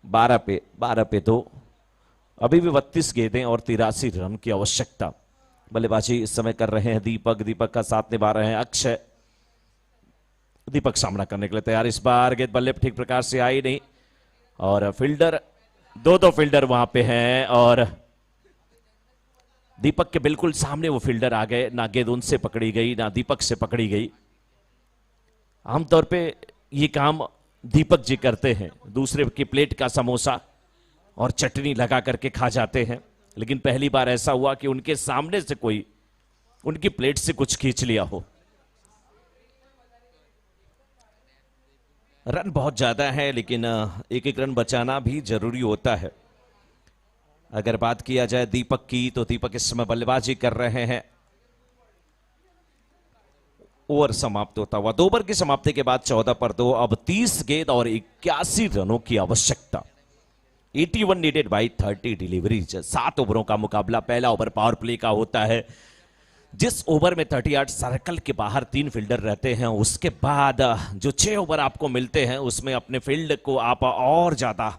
12 पे 2। अभी भी 32 गेंदें और 83 रन की आवश्यकता। बल्लेबाजी इस समय कर रहे हैं दीपक का साथ निभा रहे हैं अक्षय। दीपक सामना करने के लिए तैयार। इस बार गेंद बल्ले ठीक प्रकार से आई नहीं और फील्डर दो फील्डर वहां पे हैं और दीपक के बिल्कुल सामने वो फील्डर आ गए। ना गेंद उनसे पकड़ी गई ना दीपक से पकड़ी गई। आमतौर पे ये काम दीपक जी करते हैं, दूसरे की प्लेट का समोसा और चटनी लगा करके खा जाते हैं, लेकिन पहली बार ऐसा हुआ कि उनके सामने से कोई उनकी प्लेट से कुछ खींच लिया हो। रन बहुत ज्यादा है लेकिन एक एक रन बचाना भी जरूरी होता है। अगर बात किया जाए दीपक की तो दीपक इस समय बल्लेबाजी कर रहे हैं। ओवर समाप्त होता हुआ 2 ओवर की समाप्ति के बाद 14 पर 2। अब 30 गेंद और 81 रनों की आवश्यकता। 81 नीडेड बाई 30 डिलीवरीज। 7 ओवरों का मुकाबला। पहला ओवर पावर प्ले का होता है, जिस ओवर में 38 सर्कल के बाहर 3 फील्डर रहते हैं। उसके बाद जो 6 ओवर आपको मिलते हैं उसमें अपने फील्ड को आप और ज्यादा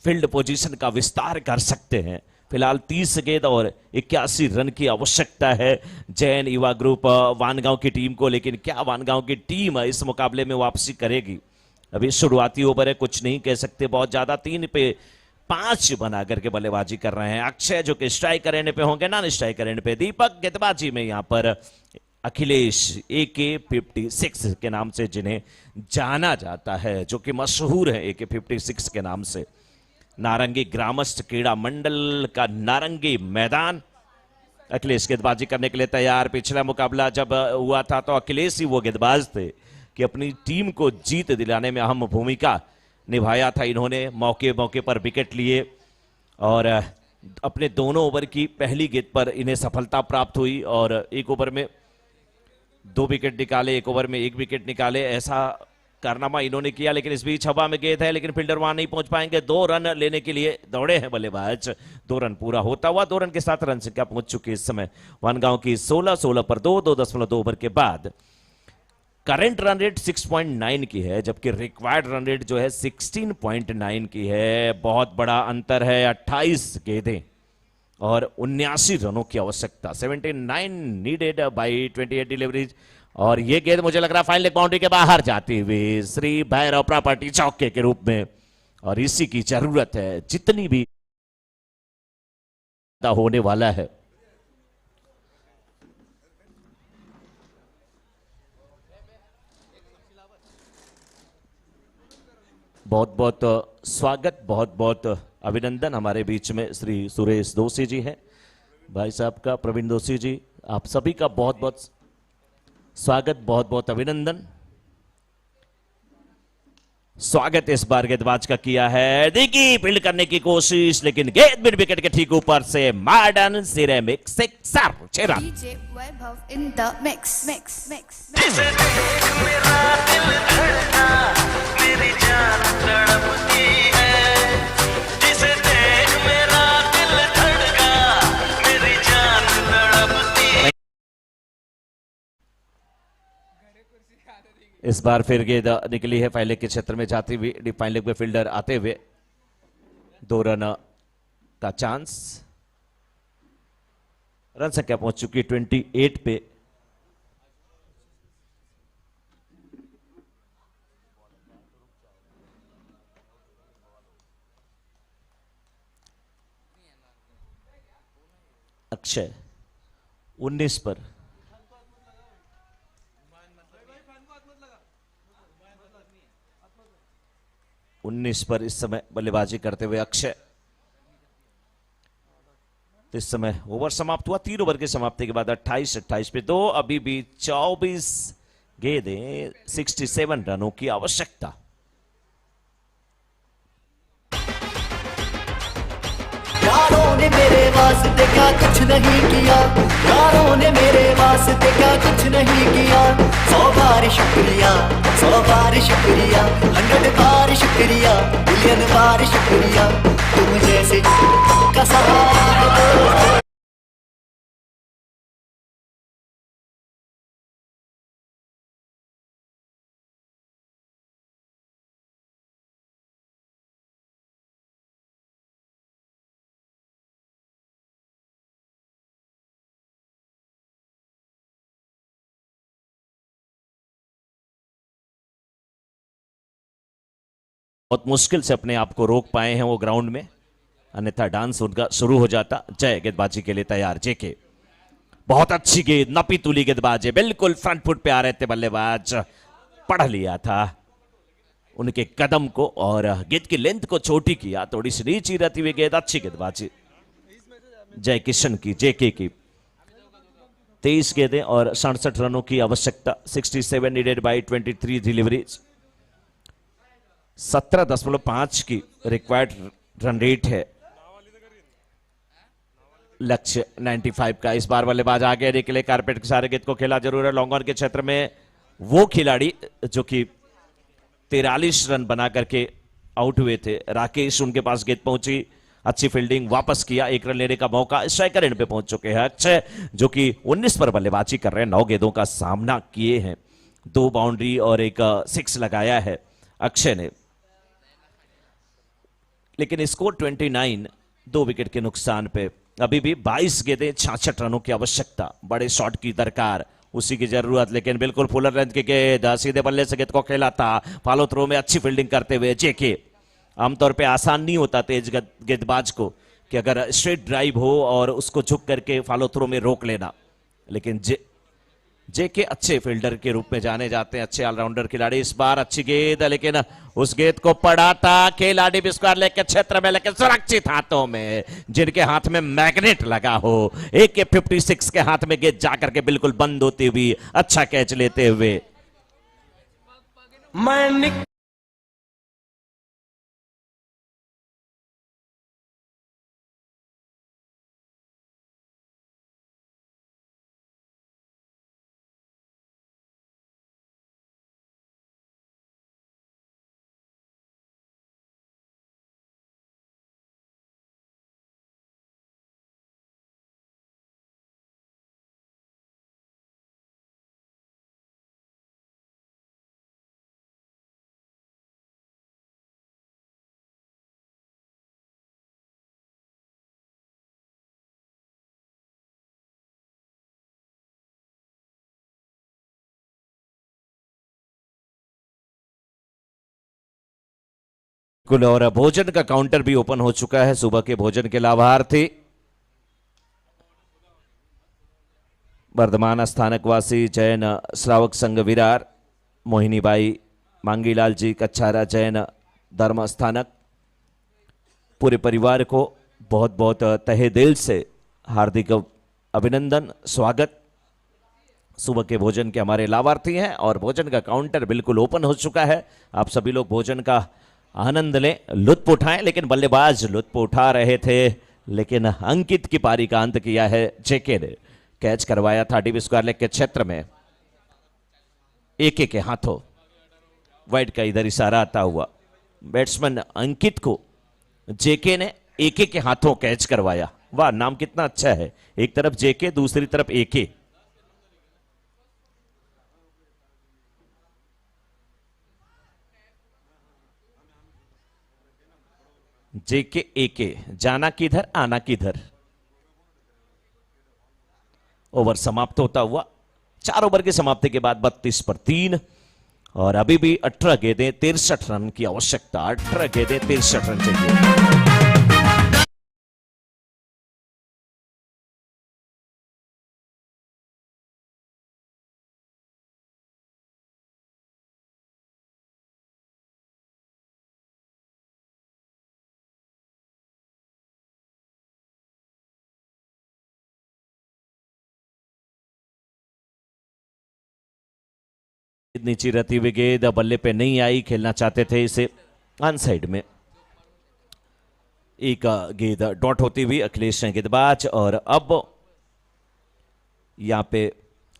फील्ड पोजीशन का विस्तार कर सकते हैं। फिलहाल 30 गेंद और 81 रन की आवश्यकता है जैन युवा ग्रुप वानगांव की टीम को। लेकिन क्या वानगांव की टीम इस मुकाबले में वापसी करेगी? अभी शुरुआती ओवर है, कुछ नहीं कह सकते बहुत ज्यादा। 3 पे 5 बना करके बल्लेबाजी कर रहे हैं अक्षय, जो कि स्ट्राइकर एंड पे होंगे, नॉन स्ट्राइकर एंड पे दीपक। गेंदबाजी में यहां पर अखिलेश AK-56 के नाम से जिन्हें जाना जाता है, जो कि मशहूर है AK-56 के नाम से। नारंगी ग्रामस्थ क्रीड़ा मंडल का नारंगी मैदान। अखिलेश गेंदबाजी करने के लिए तैयार। पिछला मुकाबला जब हुआ था तो अखिलेश ही वो गेंदबाज थे कि अपनी टीम को जीत दिलाने में अहम भूमिका निभाया था। इन्होंने मौके मौके पर विकेट लिए और अपने दोनों ओवर की पहली गेंद पर इन्हें सफलता प्राप्त हुई और 1 ओवर में 2 विकेट निकाले, 1 ओवर में 1 विकेट निकाले। ऐसा कारनामा इन्होंने किया। लेकिन इस बीच हवा में गेंद है लेकिन फील्डर वहां नहीं पहुंच पाएंगे। 2 रन लेने के लिए दौड़े हैं बल्लेबाज। 2 रन पूरा होता हुआ 2 रन के साथ रन संख्या पहुंच चुकी है इस समय वानगांव की 16 पर 2.2 ओवर के बाद। करंट रन रेट 6.9 की है, जबकि रिक्वायर्ड रन रेट जो है 16.9 की है। बहुत बड़ा अंतर है। 28 गेंदें और 79 रनों की आवश्यकता। 79 नीडेड बाई 28 डिलीवरीज। और ये गेंद मुझे लग रहा फाइनल बाउंड्री के बाहर जाती हुई श्री भैरव प्रॉपर्टी चौके के रूप में, और इसी की जरूरत है जितनी भी होने वाला है। बहुत बहुत स्वागत, बहुत बहुत अभिनंदन। हमारे बीच में श्री सुरेश दोषी जी हैं, भाई साहब का प्रवीण दोषी जी, आप सभी का बहुत बहुत स्वागत, बहुत बहुत अभिनंदन। स्वागत इस बार गेंदबाज का किया है। देखिए फील्ड करने की कोशिश, लेकिन गेंद मिड विकेट के ठीक ऊपर से modern ceramic 6 run. DJ Vaibhav in the mix. जिसे देख मेरा दिल धड़का, मेरी जान तड़पती है। जिसे देख मेरा दिल धड़का, मेरी जान तड़पती है। इस बार फिर गेंद निकली है फाइनल के क्षेत्र में जाती हुई। डीप फाइनल में फील्डर आते हुए 2 रन का चांस। रन संख्या पहुंच चुकी 28 पे। अक्षय 19 पर। उन्नीस पर इस समय बल्लेबाजी करते हुए अक्षय। तो इस समय ओवर समाप्त हुआ। 3 ओवर की समाप्ति के बाद 28 पे 2, अभी भी 24 गेंदें, 67 रनों की आवश्यकता। यारों ने मेरे वास्ते क्या कुछ नहीं किया, यारों ने मेरे वास्ते क्या कुछ नहीं किया। 100 बार शुक्रिया, 100 बार शुक्रिया, 100 बार शुक्रिया, बिलियन बार शुक्रिया, तुम जैसे का सहारा दो। बहुत मुश्किल से अपने आप को रोक पाए हैं वो ग्राउंड में, अन्यथा डांस उनका शुरू हो जाता। जय गेंदबाजी के लिए तैयार। जेके, बहुत अच्छी गेंद, नपी तुली गेंदबाज है, बिल्कुल फ्रंट फुट पे आ रहे थे बल्लेबाज, पढ़ लिया था उनके कदम को और गेंद की लेंथ को छोटी किया। थोड़ी सी नीची रहती हुई गेंद, अच्छी गेंदबाजी जय किशन की, जेके की। 23 गेंदें और 67 रनों की आवश्यकता। 67 नीडेड बाई 23 डिलीवरीज। 17.5 की रिक्वायर्ड रन रेट है। लक्ष्य 95 का। इस बार बल्लेबाज आगे निकले, कारपेट के सारे गेंद को खेला जरूर है। लॉन्ग ऑन के क्षेत्र में वो खिलाड़ी जो कि 43 रन बना करके आउट हुए थे, राकेश, उनके पास गेंद पहुंची, अच्छी फील्डिंग, वापस किया, 1 रन लेने का मौका। स्ट्राइकर एंड पे पहुंच चुके हैं अक्षय, जो कि 19 पर बल्लेबाजी कर रहे हैं। 9 गेंदों का सामना किए हैं, 2 बाउंड्री और एक 6 लगाया है अक्षय ने। लेकिन स्कोर 29, 2 विकेट के नुकसान पे। अभी भी 22 गेंदें, 66 रनों की आवश्यकता। बड़े शॉट की दरकार, उसी की जरूरत, लेकिन बिल्कुल फुलर लेंथ की गेंद, सीधे बल्ले से गेंद को खेला था। फॉलो थ्रो में अच्छी फील्डिंग करते हुए जेके। आमतौर पे आसान नहीं होता तेज गेंदबाज को कि अगर स्ट्रेट ड्राइव हो और उसको झुक करके फॉलो थ्रो में रोक लेना, लेकिन जेके अच्छे फील्डर के रूप में जाने जाते हैं, अच्छे ऑलराउंडर खिलाड़ी। इस बार अच्छी गेंद, लेकिन उस गेंद को पड़ा था खिलाड़ी भी स्क्वायर लेग के क्षेत्र में, लेकिन सुरक्षित हाथों में, जिनके हाथ में मैग्नेट लगा हो। AK-56 के हाथ में गेंद जाकर के बिल्कुल बंद होती हुई, अच्छा कैच लेते हुए। मैं कुल और भोजन का काउंटर भी ओपन हो चुका है। सुबह के भोजन के लाभार्थी वर्धमान स्थानकवासी जैन श्रावक संघ विरार, मोहिनीबाई, मांगीलाल जी कच्छारा जैन धर्म स्थानक, पूरे परिवार को बहुत बहुत तहे दिल से हार्दिक अभिनंदन, स्वागत। सुबह के भोजन के हमारे लाभार्थी हैं और भोजन का काउंटर बिल्कुल ओपन हो चुका है। आप सभी लोग भोजन का आनंद लें, लुत्फ उठाएं। लेकिन बल्लेबाज लुत्फ उठा रहे थे, लेकिन अंकित की पारी का अंत किया है जेके ने। कैच करवाया था डीप स्क्वायर लेग के क्षेत्र में, एके के हाथों, वाइड का इधर इशारा आता हुआ। बैट्समैन अंकित को जेके ने एके के हाथों कैच करवाया। वाह, नाम कितना अच्छा है, एक तरफ जेके, दूसरी तरफ एके। जेके एके, जाना किधर आना किधर। ओवर समाप्त होता हुआ, 4 ओवर की समाप्ति के बाद 32 पर 3 और अभी भी 18 गेंदें 63 रन की आवश्यकता। 18 गेंदें 63 रन चाहिए। नीचे रहती हुई गेंद बल्ले पे नहीं आई, खेलना चाहते थे इसे ऑन साइड में। एक गेंद डॉट होती हुई, अखिलेश हैं गेंदबाज और अब यहां पे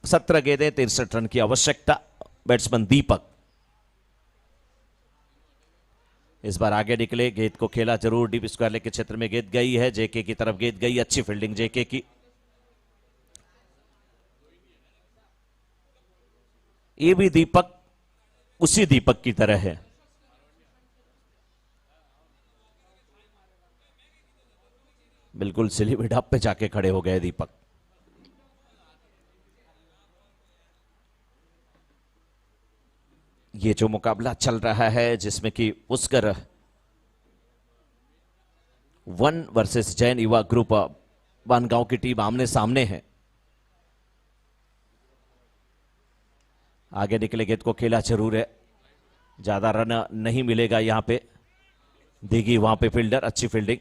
17 गेंदें 63 रन की आवश्यकता। बैट्समैन दीपक इस बार आगे निकले, गेंद को खेला जरूर डीप स्क्वायर लेग के क्षेत्र में गेंद गई है, जेके की तरफ गेंद गई, अच्छी फील्डिंग जेके की। ये भी दीपक उसी दीपक की तरह है। बिल्कुल सिली मिडाप पे जाके खड़े हो गए दीपक। ये जो मुकाबला चल रहा है जिसमें कि पुष्कर 1 वर्सेस जैन युवा ग्रुप बानगांव की टीम आमने सामने है। आगे निकले गेंद को खेला जरूर है, ज्यादा रन नहीं मिलेगा यहां पे। देगी वहां पे फील्डर, अच्छी फील्डिंग।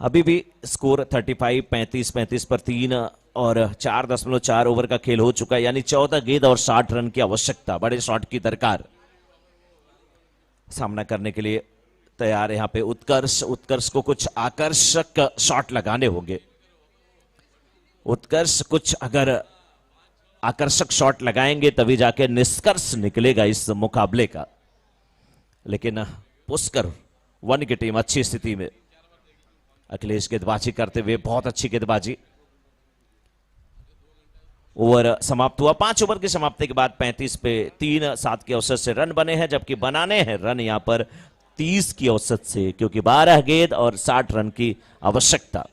अभी भी स्कोर 35 35 पर 3 और 4.4 ओवर का खेल हो चुका है, यानी 14 गेंद और 60 रन की आवश्यकता। बड़े शॉट की दरकार सामना करने के लिए तैयार यहां पे उत्कर्ष। उत्कर्ष को कुछ आकर्षक शॉट लगाने होंगे। उत्कर्ष कुछ अगर आकर्षक शॉट लगाएंगे तभी जाके निष्कर्ष निकलेगा इस मुकाबले का। लेकिन पुष्कर 1 की टीम अच्छी स्थिति में। अखिलेश गेंदबाजी करते हुए, बहुत अच्छी गेंदबाजी। ओवर समाप्त हुआ। 5 ओवर की समाप्ति के बाद 35 पे 3 7 के औसत से रन बने हैं, जबकि बनाने हैं रन यहां पर 30 की औसत से, क्योंकि 12 गेंद और 60 रन की आवश्यकता।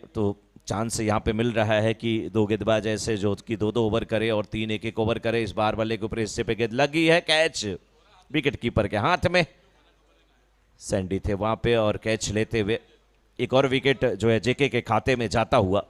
तो चांस यहां पे मिल रहा है कि 2 गेंदबाज ऐसे जो कि 2-2 ओवर करे और 3 1-1 ओवर करे। इस बार बल्ले के ऊपर हिस्से पे गेंद लगी है, कैच विकेट कीपर के हाथ में। सैंडी थे वहां पे और कैच लेते हुए एक और विकेट जो है जेके के खाते में जाता हुआ।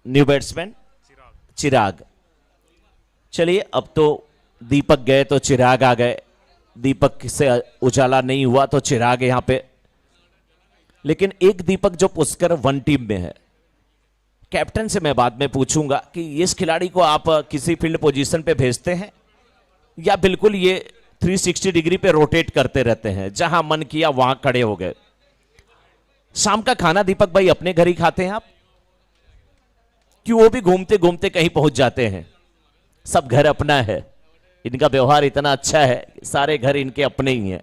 न्यू बैट्समैन चिराग। चलिए, अब तो दीपक गए तो चिराग आ गए। दीपक से उजाला नहीं हुआ तो चिराग यहां पे। लेकिन एक दीपक जो पुष्कर 1 टीम में है, कैप्टन से मैं बाद में पूछूंगा कि इस खिलाड़ी को आप किसी फील्ड पोजीशन पे भेजते हैं या बिल्कुल ये 360 डिग्री पे रोटेट करते रहते हैं, जहां मन किया वहां खड़े हो गए। शाम का खाना दीपक भाई अपने घर ही खाते हैं आप, कि वो भी घूमते घूमते कहीं पहुंच जाते हैं? सब घर अपना है, इनका व्यवहार इतना अच्छा है, सारे घर इनके अपने ही हैं।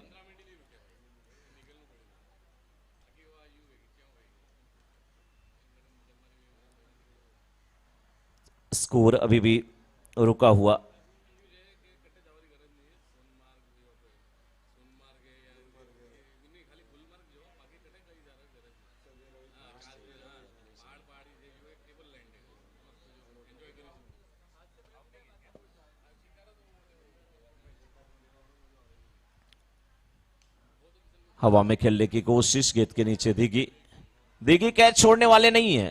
स्कोर अभी भी रुका हुआ। हवा में खेलने की कोशिश, गेंद के नीचे दिगी। दिगी कैच छोड़ने वाले नहीं है,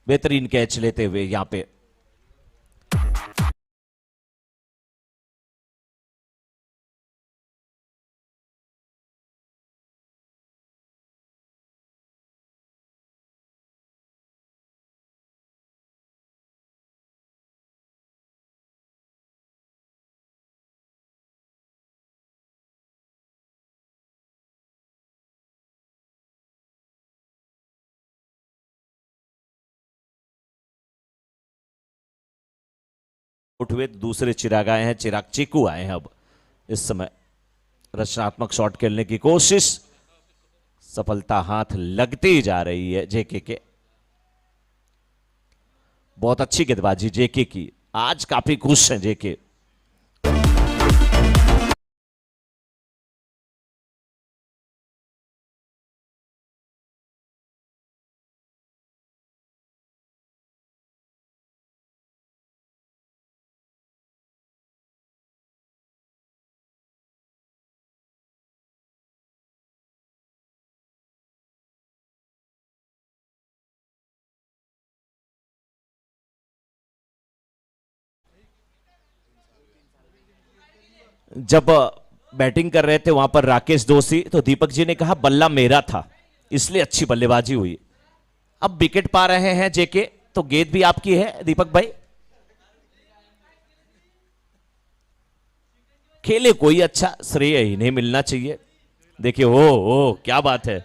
बेहतरीन कैच लेते हुए यहां पे। आउट हुए, दूसरे चिराग आए हैं, चिराग चीकू आए हैं। अब इस समय रचनात्मक शॉट खेलने की कोशिश, सफलता हाथ लगती जा रही है जेके के। बहुत अच्छी गेंदबाजी जेके की, आज काफी खुश हैं जेके। जब बैटिंग कर रहे थे वहां पर राकेश दोषी, तो दीपक जी ने कहा बल्ला मेरा था, इसलिए अच्छी बल्लेबाजी हुई। अब विकेट पा रहे हैं जेके, तो गेंद भी आपकी है दीपक भाई। खेले कोई अच्छा, श्रेय इन्हें मिलना चाहिए। देखिए ओ क्या बात है,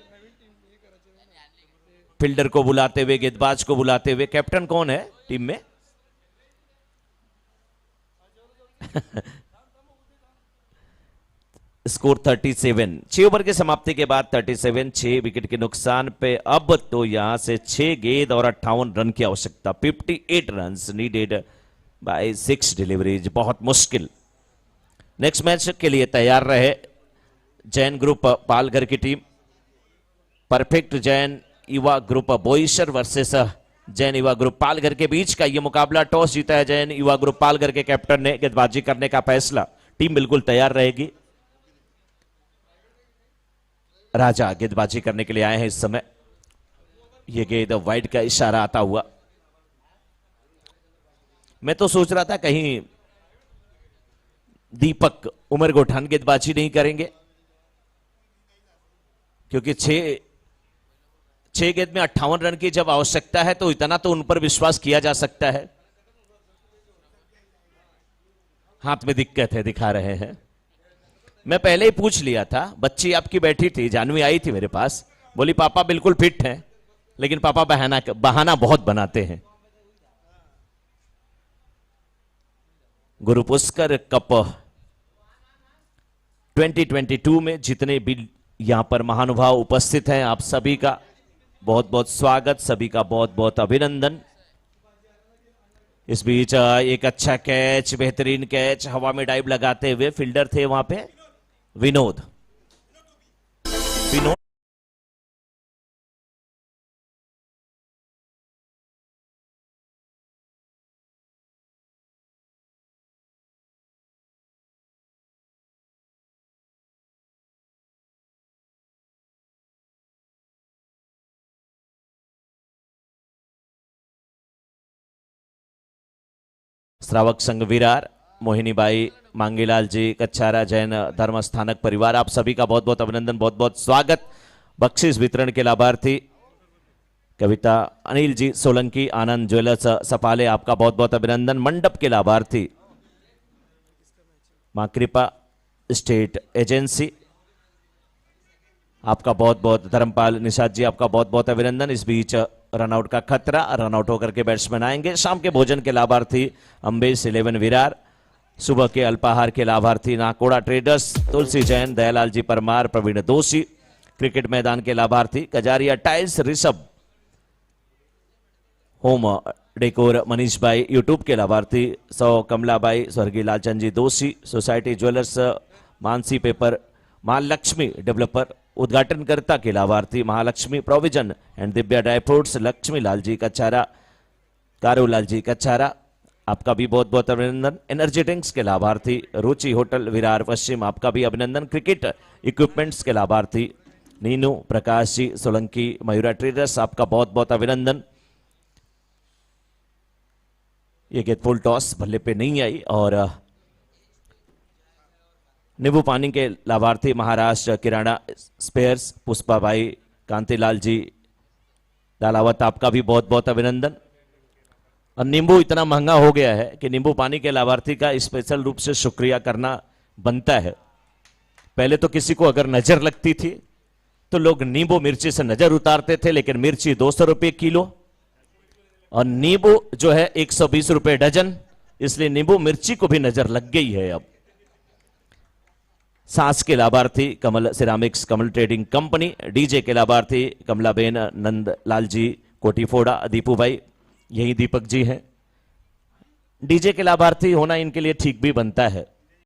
फील्डर को बुलाते हुए, गेंदबाज को बुलाते हुए। कैप्टन कौन है टीम में? स्कोर 37, 6 ओवर की समाप्ति के बाद 37, 6 विकेट के नुकसान पे अब तो यहां से 6 गेंद और 58 रन की आवश्यकता। 58 रन्स नीडेड बाय 6 डिलीवरीज, बहुत मुश्किल। नेक्स्ट मैच के लिए तैयार रहे जैन ग्रुप पालघर की टीम। परफेक्ट जैन युवा ग्रुप बोईसर वर्सेस जैन युवा ग्रुप पालघर के बीच का यह मुकाबला। टॉस जीता है जैन युवा ग्रुप पालघर के कैप्टन ने, गेंदबाजी करने का फैसला। टीम बिल्कुल तैयार रहेगी। राजा गेंदबाजी करने के लिए आए हैं इस समय। यह गेंद वाइड का इशारा आता हुआ। मैं तो सोच रहा था कहीं दीपक उमरगोठान गेंदबाजी नहीं करेंगे, क्योंकि 6 गेंद में 58 रन की जब आवश्यकता है तो इतना तो उन पर विश्वास किया जा सकता है। हाथ में दिक्कत है, दिखा रहे हैं। मैं पहले ही पूछ लिया था, बच्ची आपकी बैठी थी, जानवी आई थी मेरे पास, बोली पापा बिल्कुल फिट हैं, लेकिन पापा बहाना बहुत बनाते हैं। गुरु पुष्कर कप 2022 में जितने भी यहां पर महानुभाव उपस्थित हैं, आप सभी का बहुत बहुत स्वागत, सभी का बहुत बहुत अभिनंदन। इस बीच एक अच्छा कैच, बेहतरीन कैच, हवा में डाइव लगाते हुए फील्डर थे वहां पे विनोद। श्रावक संघ विरार, मोहिनीबाई, मांगीलाल जी, कच्छारा जैन धर्म स्थानक परिवार, आप सभी का बहुत बहुत अभिनंदन, बहुत बहुत स्वागत। बख्शिश वितरण के लाभार्थी कविता, अनिल जी सोलंकी, आनंद ज्वेलर्स सपाले, आपका बहुत बहुत अभिनंदन। मंडप के लाभार्थी मां कृपा स्टेट एजेंसी, आपका बहुत बहुत, धर्मपाल निषाद जी आपका बहुत बहुत अभिनंदन। इस बीच रनआउट का खतरा, रनआउट होकर के बैट्समैन आएंगे। शाम के भोजन के लाभार्थी अम्बेश 11 विरार, सुबह के अल्पाहार के लाभार्थी नाकोड़ा ट्रेडर्स, तुलसी जैन, दयालाल जी परमार, प्रवीण दोषी। क्रिकेट मैदान के लाभार्थी Kajaria tiles, Rishabh. Home decor Manish भाई। यूट्यूब के लाभार्थी सौ कमलाबाई, स्वर्गीय Lalchand ji Doshi. Society Jewellers, Mansi Paper, Mahalakshmi Developer. उद्घाटनकर्ता के लाभार्थी Mahalakshmi Provision and Divya Dry Fruits, Laxmi Lal ji Kachhara, Karulal ji Kachhara, आपका भी बहुत बहुत अभिनंदन। एनर्जी ड्रिंक्स के लाभार्थी रुचि होटल विरार पश्चिम, आपका भी अभिनंदन। क्रिकेट इक्विपमेंट्स के लाभार्थी नीनू प्रकाश जी सोलंकी, मयूरा ट्रेडर्स, आपका बहुत बहुत अभिनंदन। ये गेंद फुल टॉस भल्ले पे नहीं आई। और नींबू पानी के लाभार्थी महाराष्ट्र किराना स्पेयर्स, पुष्पा भाई, कांतिलाल जी डालावत, आपका भी बहुत बहुत अभिनंदन। और नींबू इतना महंगा हो गया है कि नींबू पानी के लाभार्थी का स्पेशल रूप से शुक्रिया करना बनता है। पहले तो किसी को अगर नजर लगती थी तो लोग नींबू मिर्ची से नजर उतारते थे, लेकिन मिर्ची 200 रुपये किलो और नींबू जो है 120 रुपये डजन, इसलिए नींबू मिर्ची को भी नजर लग गई है। अब सास के लाभार्थी कमल सिरामिक्स कमल ट्रेडिंग कंपनी, डीजे के लाभार्थी कमलाबेन नंदलाल जी कोटीफोड़ा, दीपू भाई यही दीपक जी हैं। डीजे के लाभार्थी होना इनके लिए ठीक भी बनता है।